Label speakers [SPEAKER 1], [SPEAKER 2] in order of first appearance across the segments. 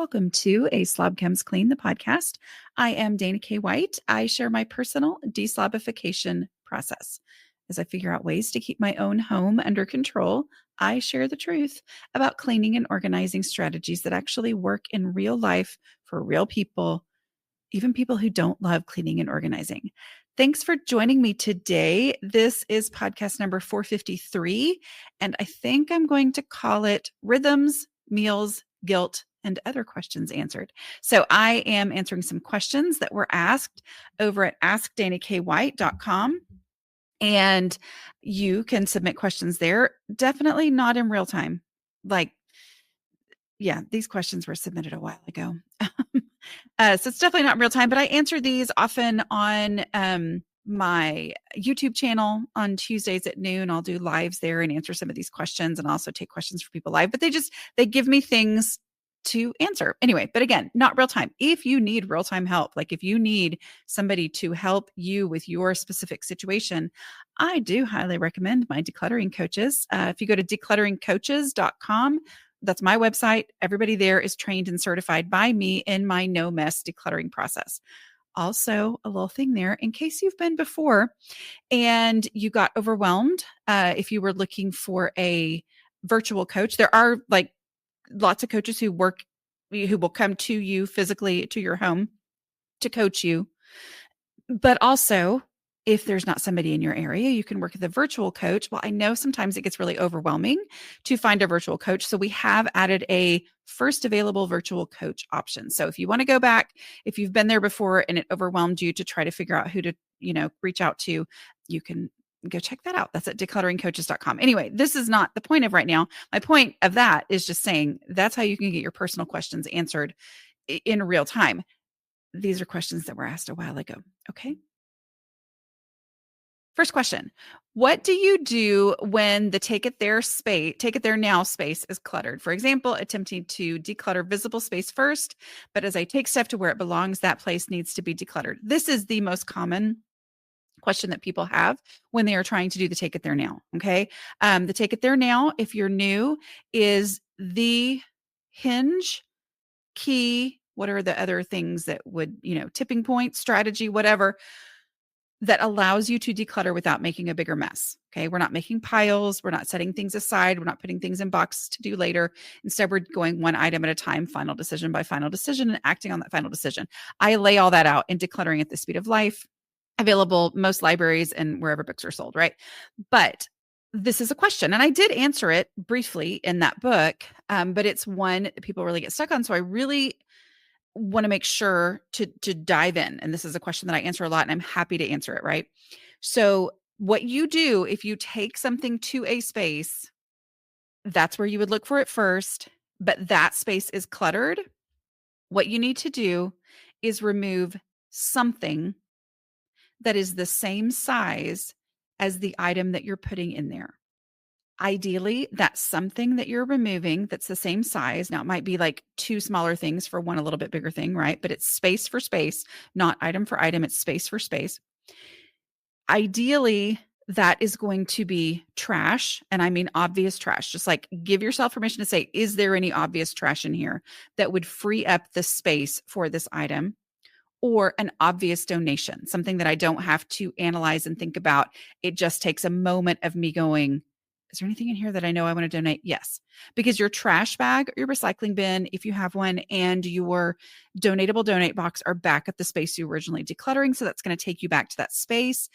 [SPEAKER 1] Welcome to A Slob Comes Clean, the podcast. I am Dana K. White. I share my personal deslobification process. As I figure out ways to keep my own home under control, I share the truth about cleaning and organizing strategies that actually work in real life for real people, even people who don't love cleaning and organizing. Thanks for joining me today. This is podcast number 453, and I think I'm going to call it Rhythms, Meals, Guilt, and Other Questions Answered. So I am answering some questions that were asked over at askdanakWhite.com. And you can submit questions there. Definitely not in real time. These questions were submitted a while ago. So it's definitely not in real time, but I answer these often on my YouTube channel on Tuesdays at noon. I'll do lives there and answer some of these questions and also take questions for people live, but they give me things to answer anyway. But again, not real time. If you need real time help, like if you need somebody to help you with your specific situation, I do highly recommend my decluttering coaches. If you go to declutteringcoaches.com, that's my website. Everybody there is trained and certified by me in my no mess decluttering process. Also, a little thing there in case you've been before and you got overwhelmed. If you were looking for a virtual coach, there are lots of coaches who will come to you physically to your home to coach you. But also, if there's not somebody in your area, you can work with a virtual coach. Well, I know sometimes it gets really overwhelming to find a virtual coach. So we have added a first available virtual coach option. So if you want to go back, if you've been there before and it overwhelmed you to try to figure out who to, reach out to, you can go check that out. That's at declutteringcoaches.com. Anyway, this is not the point of right now. My point of that is just saying that's how you can get your personal questions answered in real time. These are questions that were asked a while ago. Okay. First question. What do you do when the take it there now space is cluttered? For example, attempting to declutter visible space first, but as I take stuff to where it belongs, that place needs to be decluttered. This is the most common question that people have when they are trying to do the take it there now. Okay. The take it there now, if you're new, is the hinge, key. What are the other things that would, tipping point, strategy, whatever, that allows you to declutter without making a bigger mess. Okay. We're not making piles. We're not setting things aside. We're not putting things in boxes to do later. Instead, we're going one item at a time, final decision by final decision, and acting on that final decision. I lay all that out in Decluttering at the Speed of Life, available most libraries and wherever books are sold, right? But this is a question, and I did answer it briefly in that book, but it's one that people really get stuck on. So I really want to make sure to dive in. And this is a question that I answer a lot, and I'm happy to answer it, right? So what you do if you take something to a space, that's where you would look for it first, but that space is cluttered. What you need to do is remove something that is the same size as the item that you're putting in there. Ideally, that's something that you're removing that's the same size. Now, it might be like two smaller things for one a little bit bigger thing, right? But it's space for space, not item for item. It's space for space. Ideally, that is going to be trash. And I mean obvious trash. Just like give yourself permission to say, is there any obvious trash in here that would free up the space for this item? Or an obvious donation, something that I don't have to analyze and think about. It just takes a moment of me going, is there anything in here that I know I want to donate? Yes. Because your trash bag, or your recycling bin, if you have one, and your donatable donate box are back at the space you originally decluttering. So that's going to take you back to that space.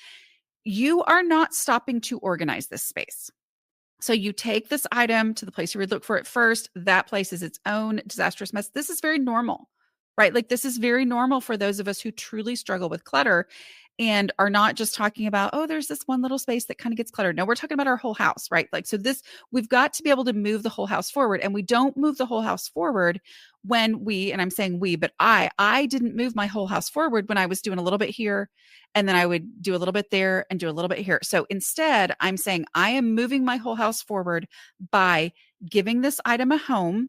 [SPEAKER 1] You are not stopping to organize this space. So you take this item to the place you would look for it first. That place is its own disastrous mess. This is very normal, right? Like this is very normal for those of us who truly struggle with clutter and are not just talking about, oh, there's this one little space that kind of gets cluttered. No, we're talking about our whole house, right? Like, so we've got to be able to move the whole house forward, and we don't move the whole house forward when and I'm saying we, but I didn't move my whole house forward when I was doing a little bit here, and then I would do a little bit there and do a little bit here. So instead, I'm saying I am moving my whole house forward by giving this item a home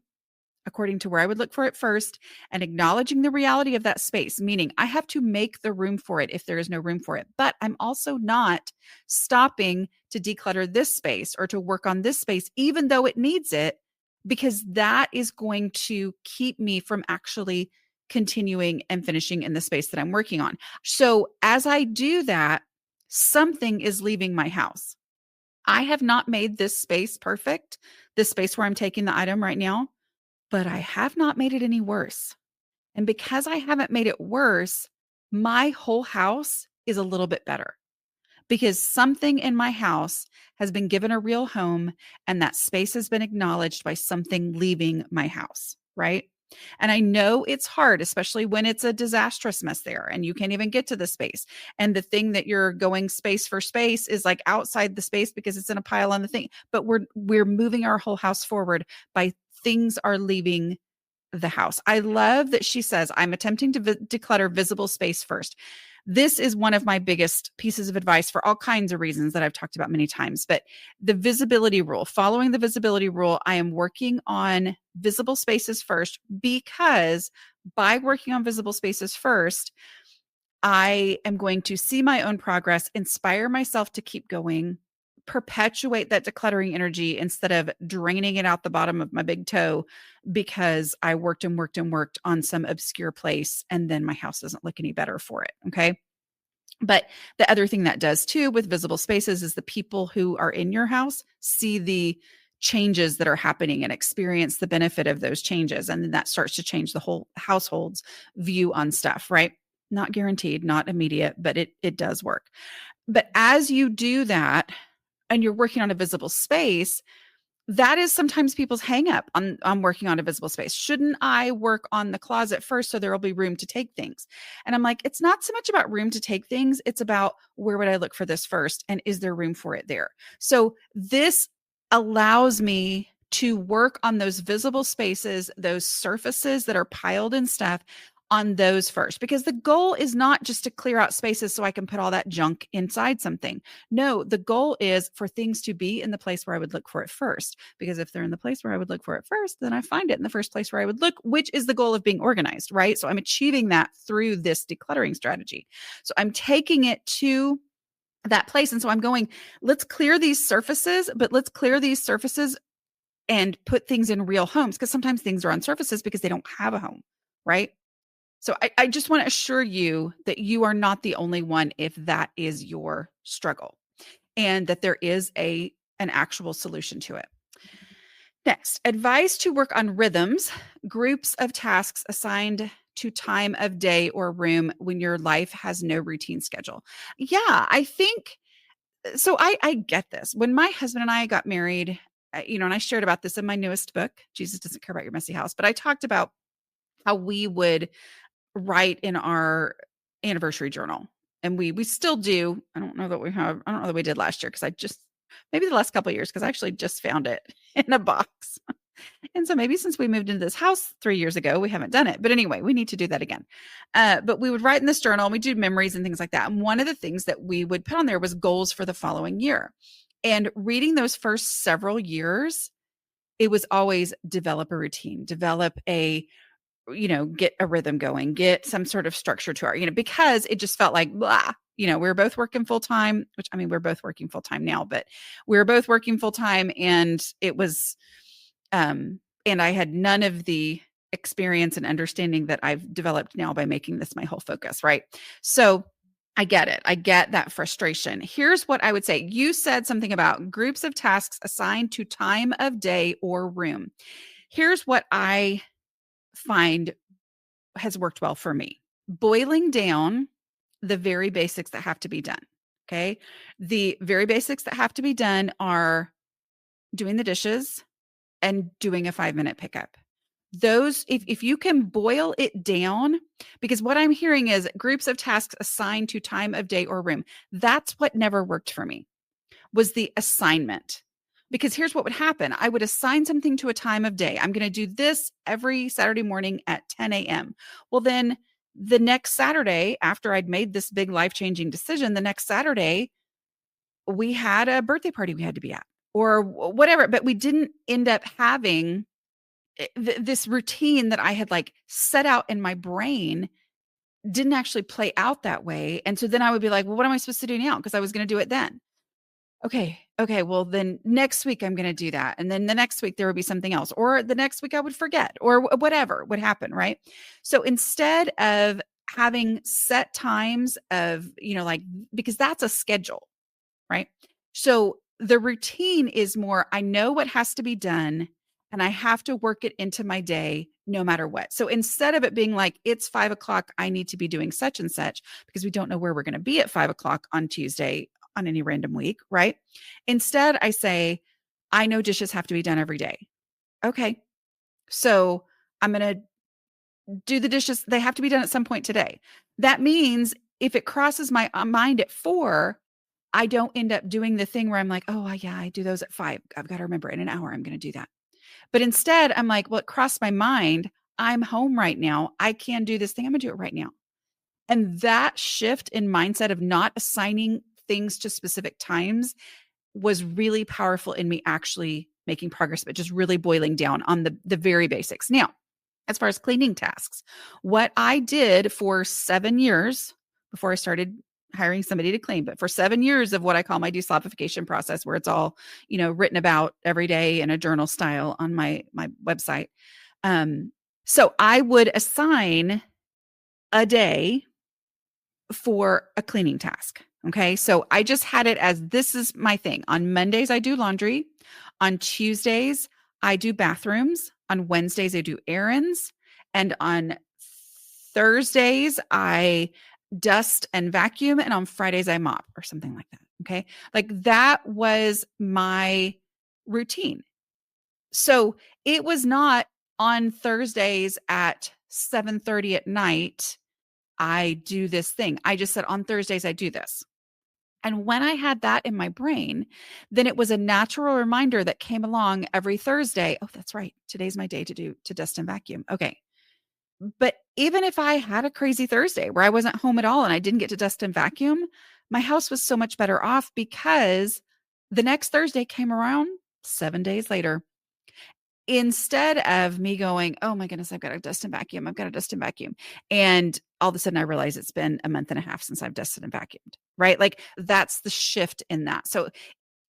[SPEAKER 1] according to where I would look for it first, and acknowledging the reality of that space, meaning I have to make the room for it if there is no room for it. But I'm also not stopping to declutter this space or to work on this space, even though it needs it. because that is going to keep me from actually continuing and finishing in the space that I'm working on. So as I do that, something is leaving my house. I have not made this space perfect, this space where I'm taking the item right now, but I have not made it any worse. And because I haven't made it worse, my whole house is a little bit better because something in my house has been given a real home and that space has been acknowledged by something leaving my house, right? And I know it's hard, especially when it's a disastrous mess there and you can't even get to the space. And the thing that you're going space for space is like outside the space because it's in a pile on the thing. But we're moving our whole house forward by things are leaving the house. I love that she says, I'm attempting to declutter visible space first. This is one of my biggest pieces of advice for all kinds of reasons that I've talked about many times. But the visibility rule, following the visibility rule, I am working on visible spaces first because by working on visible spaces first, I am going to see my own progress, inspire myself to keep going, perpetuate that decluttering energy instead of draining it out the bottom of my big toe because I worked and worked and worked on some obscure place and then my house doesn't look any better for it. Okay. But the other thing that does too with visible spaces is the people who are in your house see the changes that are happening and experience the benefit of those changes. And then that starts to change the whole household's view on stuff, right? Not guaranteed, not immediate, but it does work. But as you do that and you're working on a visible space, that is sometimes people's hang up on working on a visible space. Shouldn't I work on the closet first so there will be room to take things? And I'm like, it's not so much about room to take things. It's about where would I look for this first? And is there room for it there? So this allows me to work on those visible spaces, those surfaces that are piled in stuff on those first, because the goal is not just to clear out spaces so I can put all that junk inside something. No, the goal is for things to be in the place where I would look for it first. Because if they're in the place where I would look for it first, then I find it in the first place where I would look, which is the goal of being organized, right? So I'm achieving that through this decluttering strategy. So I'm taking it to that place. And so I'm going, let's clear these surfaces, but let's clear these surfaces and put things in real homes because sometimes things are on surfaces because they don't have a home, right? So I just want to assure you that you are not the only one if that is your struggle and that there is an actual solution to it. Next, advice to work on rhythms, groups of tasks assigned to time of day or room when your life has no routine schedule. Yeah, I think so. I get this. When my husband and I got married, and I shared about this in my newest book, Jesus Doesn't Care About Your Messy House, but I talked about how we would write in our anniversary journal. And we still do. I don't know that we did last year because maybe the last couple of years because I actually just found it in a box. And so maybe since we moved into this house 3 years ago, we haven't done it. But anyway, we need to do that again. But we would write in this journal and we do memories and things like that. And one of the things that we would put on there was goals for the following year. And reading those first several years, it was always develop a routine, get a rhythm going, get some sort of structure to our, because it just felt like, blah, we were both working full time, which I mean, we're both working full time now, but we were both working full time and it was, and I had none of the experience and understanding that I've developed now by making this my whole focus. Right. So I get it. I get that frustration. Here's what I would say. You said something about groups of tasks assigned to time of day or room. Here's what I find has worked well for me. Boiling down the very basics that have to be done. Okay. The very basics that have to be done are doing the dishes and doing a 5-minute pickup. Those, if you can boil it down, because what I'm hearing is groups of tasks assigned to time of day or room. That's what never worked for me, was the assignment. Because here's what would happen. I would assign something to a time of day. I'm going to do this every Saturday morning at 10 a.m. Well, then the next Saturday, after I'd made this big life-changing decision, the next Saturday, we had a birthday party we had to be at or whatever, but we didn't end up having this routine that I had like set out in my brain didn't actually play out that way. And so then I would be like, well, what am I supposed to do now? Because I was going to do it then. Okay, well then next week I'm going to do that. And then the next week there would be something else, or the next week I would forget, or whatever would happen, right? So instead of having set times of, like, because that's a schedule, right? So the routine is more, I know what has to be done and I have to work it into my day no matter what. So instead of it being like, it's 5 o'clock, I need to be doing such and such, because we don't know where we're going to be at 5 o'clock on Tuesday on any random week, right? Instead, I say, I know dishes have to be done every day. Okay. So I'm going to do the dishes. They have to be done at some point today. That means if it crosses my mind at 4, I don't end up doing the thing where I'm like, oh, yeah, I do those at 5. I've got to remember in an hour, I'm going to do that. But instead, I'm like, well, it crossed my mind. I'm home right now. I can do this thing. I'm going to do it right now. And that shift in mindset of not assigning things to specific times was really powerful in me actually making progress, but just really boiling down on the very basics. Now, as far as cleaning tasks, what I did for 7 years before I started hiring somebody to clean, but for 7 years of what I call my deslobification process, where it's all, written about every day in a journal style on my website. So I would assign a day for a cleaning task. Okay. So I just had it as, this is my thing. On Mondays, I do laundry. On Tuesdays, I do bathrooms. On Wednesdays, I do errands. And on Thursdays, I dust and vacuum. And on Fridays, I mop or something like that. Okay. Like that was my routine. So it was not on Thursdays at 7:30 at night, I do this thing. I just said on Thursdays, I do this. And when I had that in my brain, then it was a natural reminder that came along every Thursday. Oh, that's right. Today's my day to dust and vacuum. Okay. But even if I had a crazy Thursday where I wasn't home at all and I didn't get to dust and vacuum, my house was so much better off because the next Thursday came around 7 days later. Instead of me going, oh my goodness, I've got to dust and vacuum. I've got to dust and vacuum. And all of a sudden I realize it's been a month and a half since I've dusted and vacuumed, right? Like that's the shift in that. So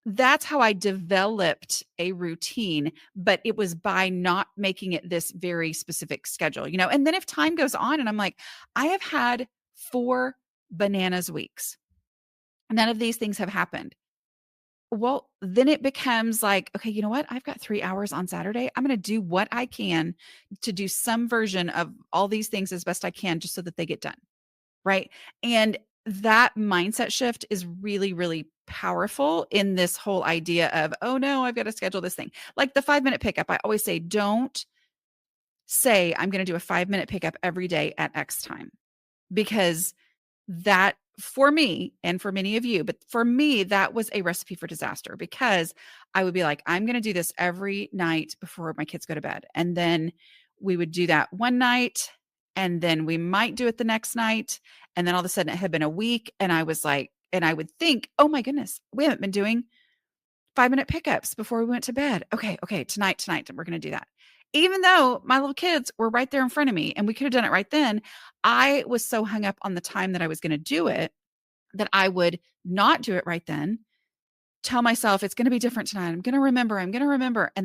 [SPEAKER 1] that's how I developed a routine, but it was by not making it this very specific schedule, and then if time goes on and I'm like, I have had 4 bananas weeks. None of these things have happened. Well, then it becomes like, okay, you know what? I've got 3 hours on Saturday. I'm going to do what I can to do some version of all these things as best I can just so that they get done. Right. And that mindset shift is really, really powerful in this whole idea of, oh no, I've got to schedule this thing. Like the 5-minute pickup. I always say, don't say I'm going to do a 5-minute pickup every day at X time, because that, for me and for many of you, but for me, that was a recipe for disaster, because I would be like, I'm going to do this every night before my kids go to bed. And then we would do that one night, and then we might do it the next night. And then all of a sudden it had been a week. And I was like, and I would think, oh my goodness, we haven't been doing 5-minute pickups before we went to bed. Okay, tonight, we're going to do that. Even though my little kids were right there in front of me and we could have done it right then, I was so hung up on the time that I was going to do it that I would not do it right then. Tell myself it's going to be different tonight. I'm going to remember. And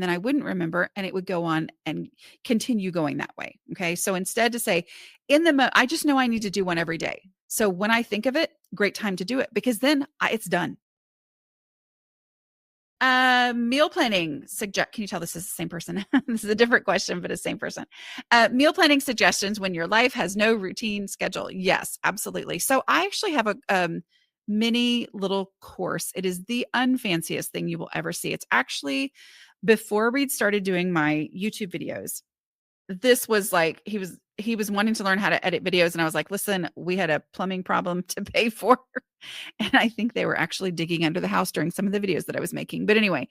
[SPEAKER 1] then I wouldn't remember, and it would go on and continue going that way. Okay. So instead to say I just know I need to do one every day. So when I think of it, great time to do it, because then it's done. Meal planning can you tell this is the same person? This is a different question, but it's the same person. Meal planning suggestions when your life has no routine schedule. Yes, absolutely. So I actually have a mini little course. It is the unfanciest thing you will ever see. It's actually before Reed started doing my YouTube videos. This was like, he was wanting to learn how to edit videos. And I was like, listen, we had a plumbing problem to pay for. And I think they were actually digging under the house during some of the videos that I was making. But anyway,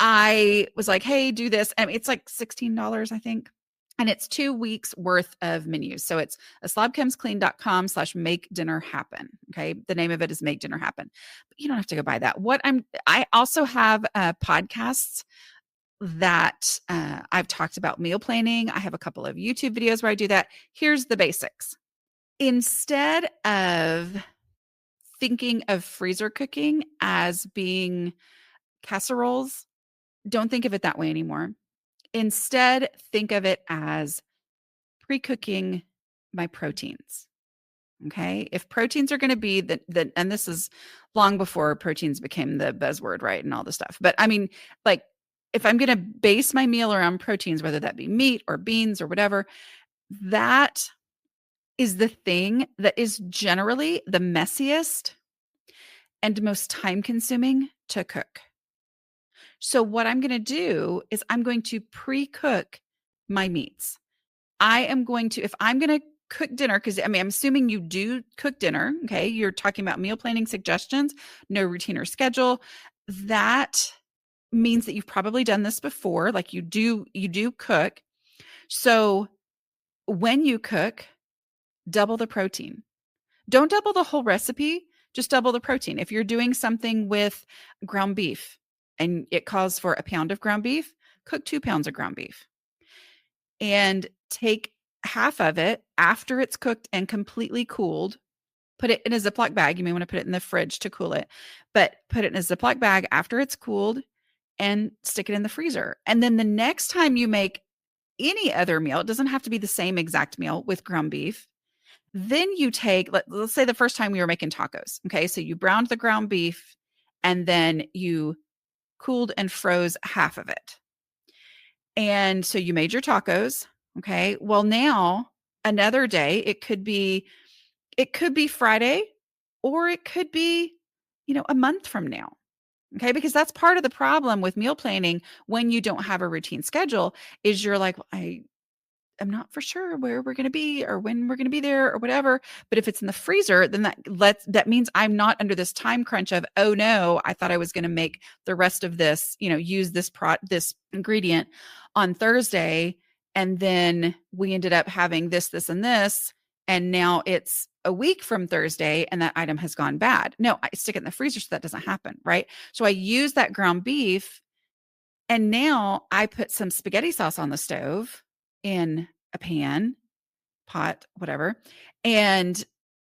[SPEAKER 1] I was like, hey, do this. And it's like $16, I think. And it's 2 weeks worth of menus. So it's aslobcomesclean.com/make dinner happen. Okay. The name of it is Make Dinner Happen. But you don't have to go buy that. I also have podcasts that I've talked about meal planning. I have a couple of YouTube videos where I do that. Here's the basics. Instead of thinking of freezer cooking as being casseroles, don't think of it that way anymore. Instead, think of it as pre-cooking my proteins. Okay. If proteins are going to be the, and this is long before proteins became the buzzword, right? And all this stuff. But I mean, like, if I'm going to base my meal around proteins, whether that be meat or beans or whatever, that is the thing that is generally the messiest and most time consuming to cook. So, what I'm going to do is I'm going to pre cook my meats. I am going to, if I'm going to cook dinner, because I mean, I'm assuming you do cook dinner. Okay. You're talking about meal planning suggestions, no routine or schedule. That means that you've probably done this before. Like you do cook. So when you cook, double the protein. Don't double the whole recipe, just double the protein. If you're doing something with ground beef and it calls for a pound of ground beef, cook 2 pounds of ground beef and take half of it after it's cooked and completely cooled. Put it in a Ziploc bag. You may want to put it in the fridge to cool it, but put it in a Ziploc bag after it's cooled and stick it in the freezer. And then the next time you make any other meal, it doesn't have to be the same exact meal with ground beef. Then you take, let's say the first time we were making tacos. Okay. So you browned the ground beef and then you cooled and froze half of it. And so you made your tacos. Okay. Well, now another day, it could be Friday or it could be, a month from now. Okay. Because that's part of the problem with meal planning when you don't have a routine schedule is you're like, well, I'm not for sure where we're going to be or when we're going to be there or whatever. But if it's in the freezer, then that means I'm not under this time crunch of, oh no, I thought I was going to make the rest of this, use this ingredient on Thursday. And then we ended up having this, and this. And now it's a week from Thursday and that item has gone bad. No, I stick it in the freezer so that doesn't happen. Right. So I use that ground beef and now I put some spaghetti sauce on the stove in a pan, pot, whatever, and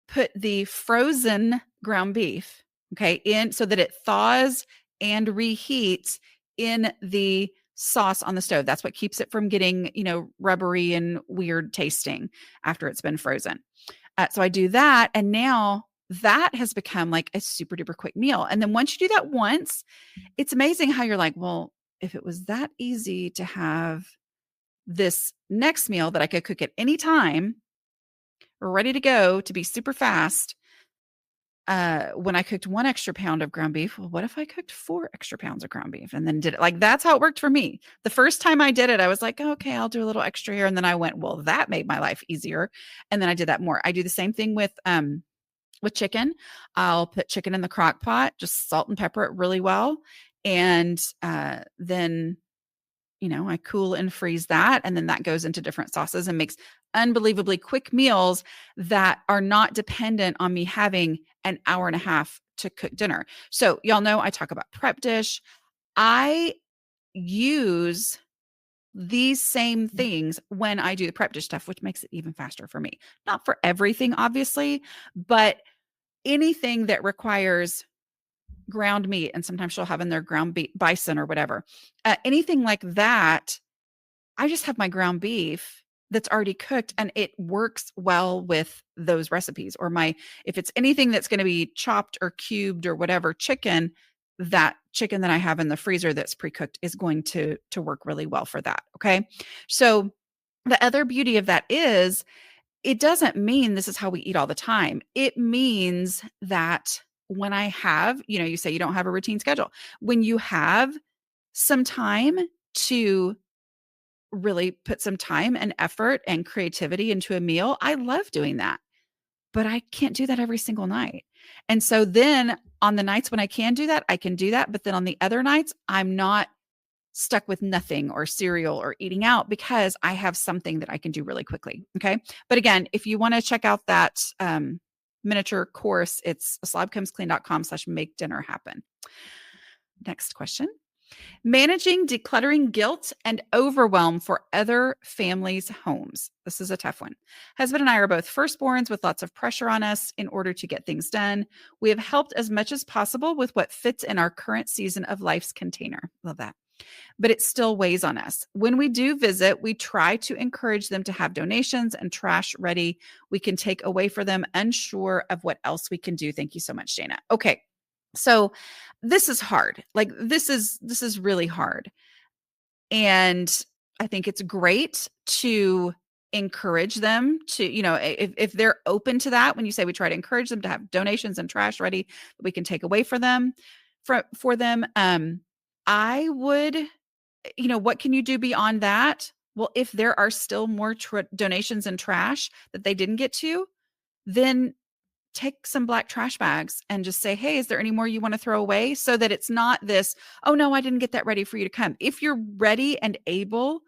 [SPEAKER 1] put the frozen ground beef, okay, in so that it thaws and reheats in the sauce on the stove. That's what keeps it from getting, rubbery and weird tasting after it's been frozen. So I do that. And now that has become like a super duper quick meal. And then once you do that once, it's amazing how you're like, well, if it was that easy to have this next meal that I could cook at any time, ready to go to be super fast. When I cooked 1 extra pound of ground beef, well, what if I cooked 4 extra pounds of ground beef and then did it? Like that's how it worked for me. The first time I did it, I was like, oh, okay, I'll do a little extra here. And then I went, well, that made my life easier. And then I did that more. I do the same thing with chicken. I'll put chicken in the crock pot, just salt and pepper it really well. And then I cool and freeze that. And then that goes into different sauces and makes unbelievably quick meals that are not dependent on me having an hour and a half to cook dinner. So y'all know I talk about prep dish. I use these same things when I do the prep dish stuff, which makes it even faster for me. Not for everything, obviously, but anything that requires ground meat, and sometimes she'll have in their ground bison or whatever. Anything like that, I just have my ground beef that's already cooked and it works well with those recipes. Or if it's anything that's going to be chopped or cubed or whatever chicken, that chicken that I have in the freezer that's pre-cooked is going to work really well for that. Okay. So the other beauty of that is it doesn't mean this is how we eat all the time. It means that when I have, you say you don't have a routine schedule. When you have some time to really put some time and effort and creativity into a meal, I love doing that. But I can't do that every single night. And so then on the nights when I can do that, I can do that. But then on the other nights, I'm not stuck with nothing or cereal or eating out because I have something that I can do really quickly. Okay. But again, if you want to check out that miniature course, it's slobcomesclean.com/make dinner happen. Next question. Managing decluttering guilt and overwhelm for other families' homes. This is a tough one. Husband and I are both firstborns with lots of pressure on us in order to get things done. We have helped as much as possible with what fits in our current season of life's container. Love that. But it still weighs on us. When we do visit, we try to encourage them to have donations and trash ready we can take away for them, unsure of what else we can do. Thank you so much, Dana. Okay. So this is hard. Like this is really hard. And I think it's great to encourage them to, if they're open to that, when you say we try to encourage them to have donations and trash ready that we can take away for them, for them, I would, what can you do beyond that? Well, if there are still more donations and trash that they didn't get to, then take some black trash bags and just say, hey, is there any more you want to throw away? So that it's not this, oh no, I didn't get that ready for you to come. If you're ready and able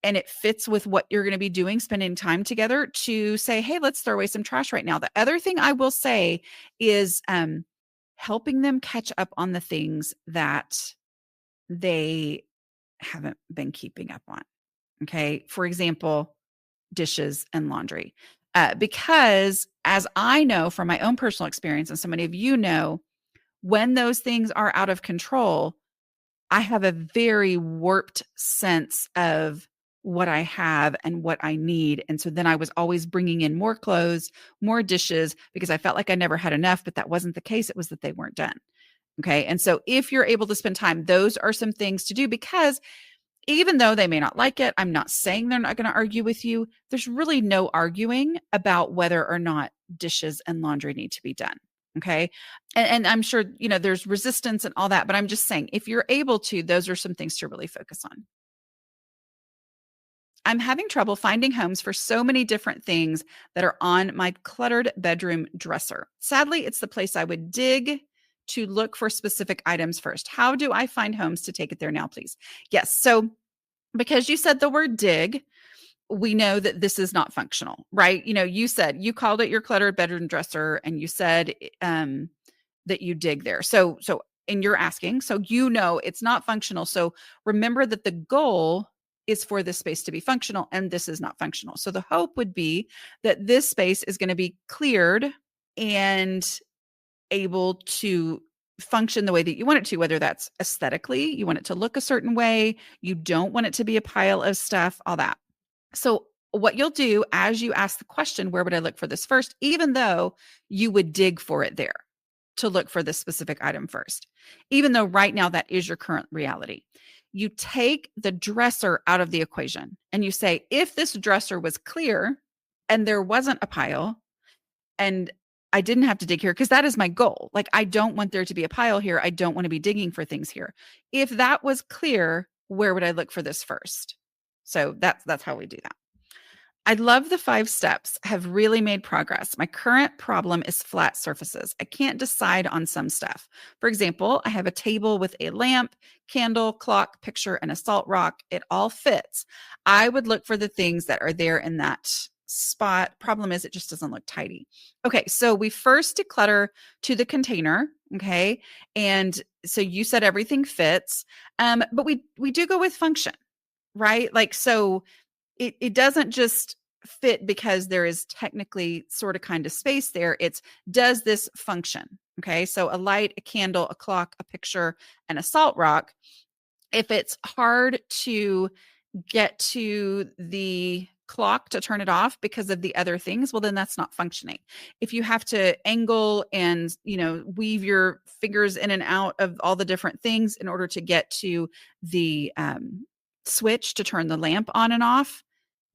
[SPEAKER 1] and it fits with what you're going to be doing, spending time together, to say, hey, let's throw away some trash right now. The other thing I will say is helping them catch up on the things that they haven't been keeping up on. Okay. For example, dishes and laundry. Because as I know from my own personal experience, and so many of you know, when those things are out of control, I have a very warped sense of what I have and what I need. And so then I was always bringing in more clothes, more dishes, because I felt like I never had enough, but that wasn't the case. It was that they weren't done. Okay. And so if you're able to spend time, those are some things to do, because even though they may not like it, I'm not saying they're not going to argue with you. There's really no arguing about whether or not dishes and laundry need to be done. Okay. And I'm sure, there's resistance and all that, but I'm just saying, if you're able to, those are some things to really focus on. I'm having trouble finding homes for so many different things that are on my cluttered bedroom dresser. Sadly, it's the place I would dig to look for specific items first. How do I find homes to take it there now, please? Yes. So because you said the word dig, we know that this is not functional, right? You called it your cluttered bedroom dresser, and you said that you dig there. And you're asking, so it's not functional. So remember that the goal is for this space to be functional, and this is not functional. So the hope would be that this space is going to be cleared and able to function the way that you want it to, whether that's aesthetically, you want it to look a certain way, you don't want it to be a pile of stuff, all that. So what you'll do as you ask the question, where would I look for this first, even though you would dig for it there to look for this specific item first, even though right now that is your current reality, you take the dresser out of the equation and you say, if this dresser was clear and there wasn't a pile, and I didn't have to dig here, because that is my goal. Like, I don't want there to be a pile here. I don't want to be digging for things here. If that was clear, where would I look for this first? So that's how we do that. I love the 5 steps, have really made progress. My current problem is flat surfaces. I can't decide on some stuff. For example, I have a table with a lamp, candle, clock, picture, and a salt rock. It all fits. I would look for the things that are there in that spot. Problem is, it just doesn't look tidy. Okay, so we first declutter to the container. Okay, and so you said everything fits, but we do go with function, right? Like, so it doesn't just fit because there is technically sort of kind of space there. It's, does this function? Okay, so a light, a candle, a clock, a picture, and a salt rock. If it's hard to get to the clock to turn it off because of the other things, well, then that's not functioning. If you have to angle and, weave your fingers in and out of all the different things in order to get to the switch to turn the lamp on and off,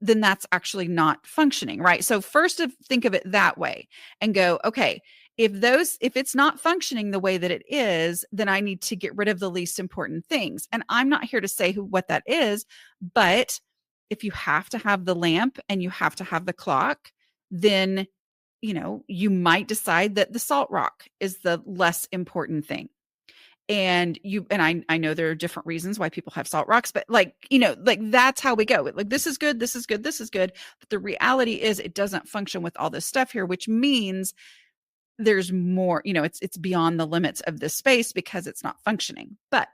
[SPEAKER 1] then that's actually not functioning, right? So first, think of it that way and go, okay, if it's not functioning the way that it is, then I need to get rid of the least important things. And I'm not here to say what that is, but if you have to have the lamp and you have to have the clock, then, you might decide that the salt rock is the less important thing. And I know there are different reasons why people have salt rocks, but that's how we go. Like, this is good, this is good, this is good. But the reality is it doesn't function with all this stuff here, which means there's more, it's beyond the limits of this space because it's not functioning. But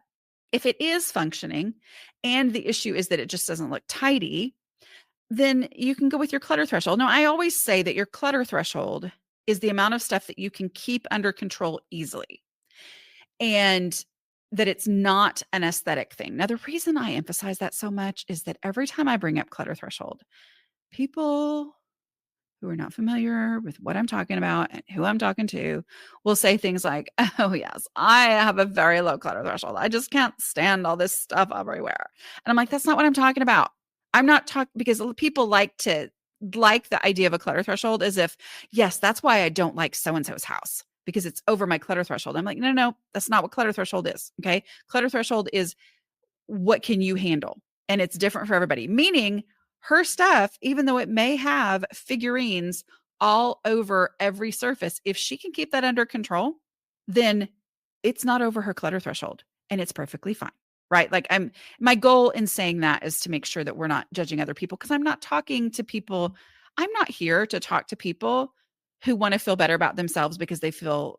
[SPEAKER 1] If it is functioning and the issue is that it just doesn't look tidy, then you can go with your clutter threshold. Now, I always say that your clutter threshold is the amount of stuff that you can keep under control easily, and that it's not an aesthetic thing. Now, the reason I emphasize that so much is that every time I bring up clutter threshold, people who are not familiar with what I'm talking about and who I'm talking to will say things like, "Oh, yes, I have a very low clutter threshold. I just can't stand all this stuff everywhere." And I'm like, "That's not what I'm talking about." I'm not talking because people like the idea of a clutter threshold as if, yes, that's why I don't like so and so's house because it's over my clutter threshold. I'm like, no, no, that's not what clutter threshold is. Okay. Clutter threshold is what can you handle? And it's different for everybody, meaning her stuff, even though it may have figurines all over every surface, if she can keep that under control, then it's not over her clutter threshold and it's perfectly fine. Right. Like my goal in saying that is to make sure that we're not judging other people because I'm not talking to people. I'm not here to talk to people who want to feel better about themselves because they feel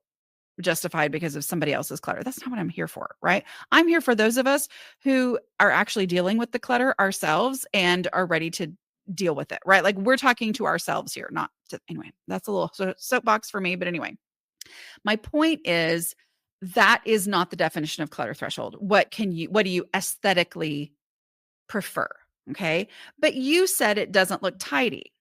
[SPEAKER 1] justified because of somebody else's clutter. That's not what I'm here for, right? I'm here for those of us who are actually dealing with the clutter ourselves and are ready to deal with it, right? Like we're talking to ourselves here, not to, anyway, that's a little soapbox for me. But anyway, my point is that is not the definition of clutter threshold. What do you aesthetically prefer? Okay. But you said it doesn't look tidy.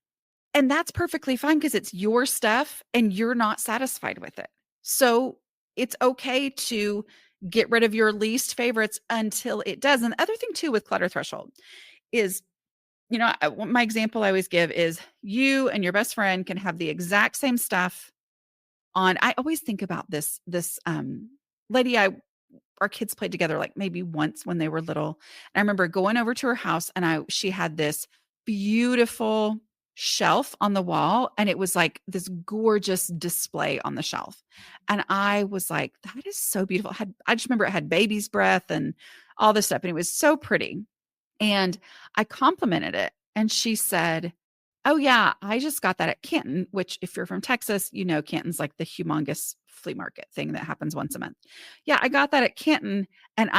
[SPEAKER 1] And that's perfectly fine because it's your stuff and you're not satisfied with it. So it's okay to get rid of your least favorites until it does. And the other thing too with clutter threshold is, my example I always give is you and your best friend can have the exact same stuff on. I always think about this lady our kids played together like maybe once when they were little. And I remember going over to her house and she had this beautiful shelf on the wall and it was like this gorgeous display on the shelf. And I was like, that is so beautiful. I just remember it had baby's breath and all this stuff and it was so pretty. And I complimented it. And she said, "Oh, yeah, I just got that at Canton," which, if you're from Texas, Canton's like the humongous flea market thing that happens once a month. "Yeah, I got that at Canton. And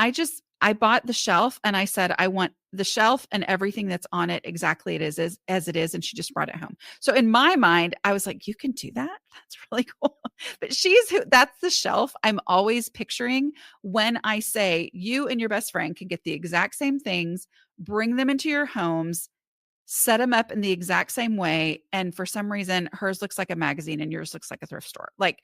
[SPEAKER 1] I bought the shelf and I said, I want the shelf and everything that's on it exactly as it is. And she just brought it home." So in my mind, I was like, you can do that? That's really cool. But that's the shelf I'm always picturing when I say you and your best friend can get the exact same things, bring them into your homes, set them up in the exact same way. And for some reason, hers looks like a magazine and yours looks like a thrift store. Like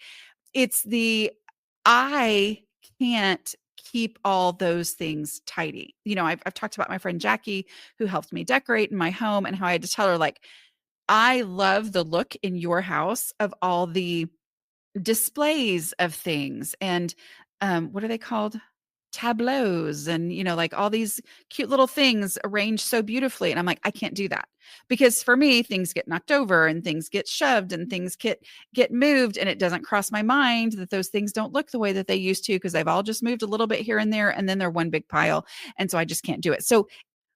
[SPEAKER 1] I can't keep all those things tidy. I've talked about my friend Jackie, who helped me decorate in my home and how I had to tell her, like, I love the look in your house of all the displays of things and what are they called, tableaus, and like all these cute little things arranged so beautifully. And I'm like, I can't do that because for me things get knocked over and things get shoved and things get moved, and it doesn't cross my mind that those things don't look the way that they used to because they've all just moved a little bit here and there and then they're one big pile. And so I just can't do it. So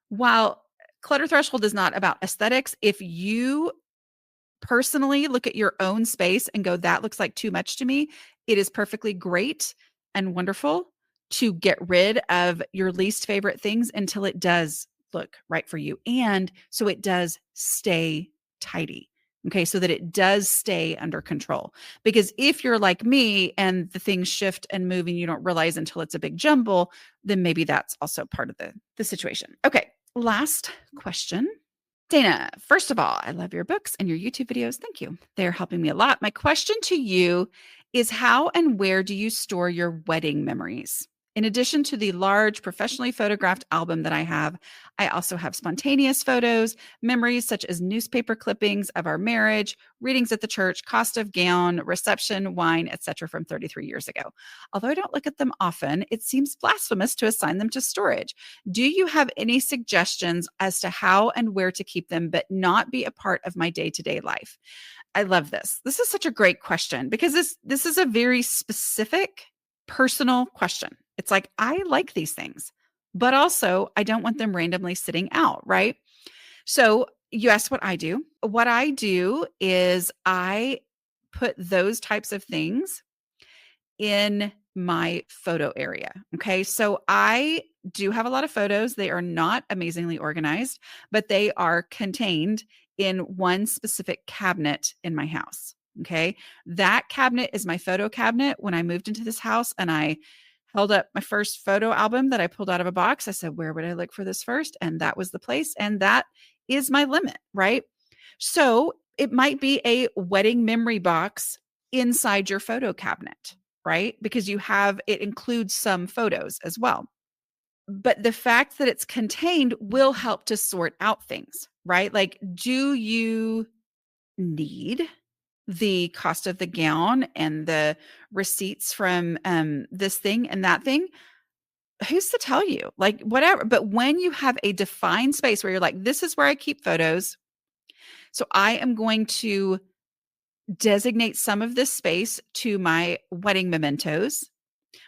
[SPEAKER 1] while clutter threshold is not about aesthetics, if you personally look at your own space and go, that looks like too much to me, it is perfectly great and wonderful to get rid of your least favorite things until it does look right for you. And so it does stay tidy. Okay. So that it does stay under control. Because if you're like me and the things shift and move and you don't realize until it's a big jumble, then maybe that's also part of the situation. Okay. Last question. Dana, first of all, I love your books and your YouTube videos. Thank you. They're helping me a lot. My question to you is, how and where do you store your wedding memories? In addition to the large professionally photographed album that I have, I also have spontaneous photos, memories such as newspaper clippings of our marriage, readings at the church, cost of gown, reception, wine, etc. from 33 years ago. Although I don't look at them often, it seems blasphemous to assign them to storage. Do you have any suggestions as to how and where to keep them, but not be a part of my day-to-day life? I love this. This is such a great question because this is a very specific, personal question. It's like, I like these things, but also I don't want them randomly sitting out, right? So you asked what I do. What I do is I put those types of things in my photo area. Okay. So I do have a lot of photos. They are not amazingly organized, but they are contained in one specific cabinet in my house. Okay. That cabinet is my photo cabinet. When I moved into this house and I held up my first photo album that I pulled out of a box, I said, where would I look for this first? And that was the place. And that is my limit. Right. So it might be a wedding memory box inside your photo cabinet, right? Because it includes some photos as well. But the fact that it's contained will help to sort out things, right? Like, do you need the cost of the gown and the receipts from this thing and that thing? Who's to tell you? Like, whatever. But when you have a defined space where you're like, this is where I keep photos. So I am going to designate some of this space to my wedding mementos,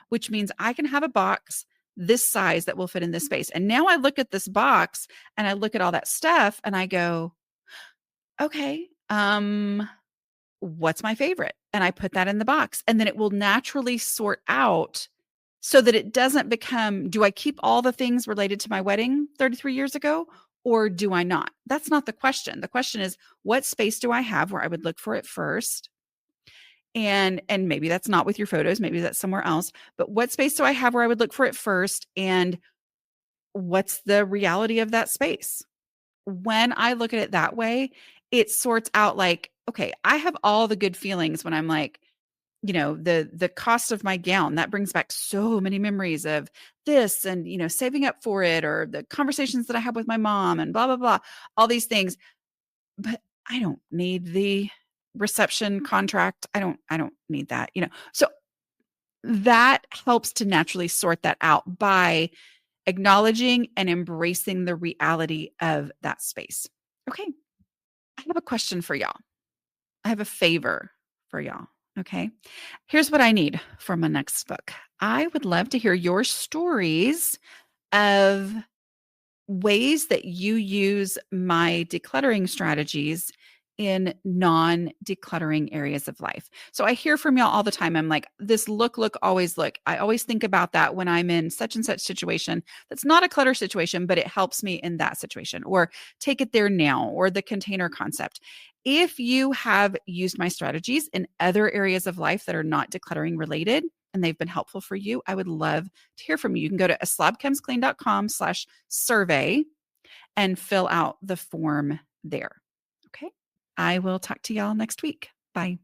[SPEAKER 1] which means I can have a box this size that will fit in this space. And now I look at this box and I look at all that stuff and I go, okay, what's my favorite? And I put that in the box and then it will naturally sort out so that it doesn't become, do I keep all the things related to my wedding 33 years ago or do I not? That's not the question. The question is, what space do I have where I would look for it first? And maybe that's not with your photos, maybe that's somewhere else, but what space do I have where I would look for it first? And what's the reality of that space? When I look at it that way, it sorts out like, okay, I have all the good feelings when I'm like, the cost of my gown, that brings back so many memories of this and, saving up for it, or the conversations that I have with my mom and blah, blah, blah, all these things. But I don't need the reception contract. I don't need that, So that helps to naturally sort that out by acknowledging and embracing the reality of that space. Okay. I have a question for y'all. I have a favor for y'all. Okay. Here's what I need for my next book. I would love to hear your stories of ways that you use my decluttering strategies in non-decluttering areas of life. So I hear from y'all all the time. I'm like, this look, always look. I always think about that when I'm in such and such situation. That's not a clutter situation, but it helps me in that situation. Or take it there now, or the container concept. If you have used my strategies in other areas of life that are not decluttering related, and they've been helpful for you, I would love to hear from you. You can go to aslobcomesclean.com/survey and fill out the form there. Okay. I will talk to y'all next week. Bye.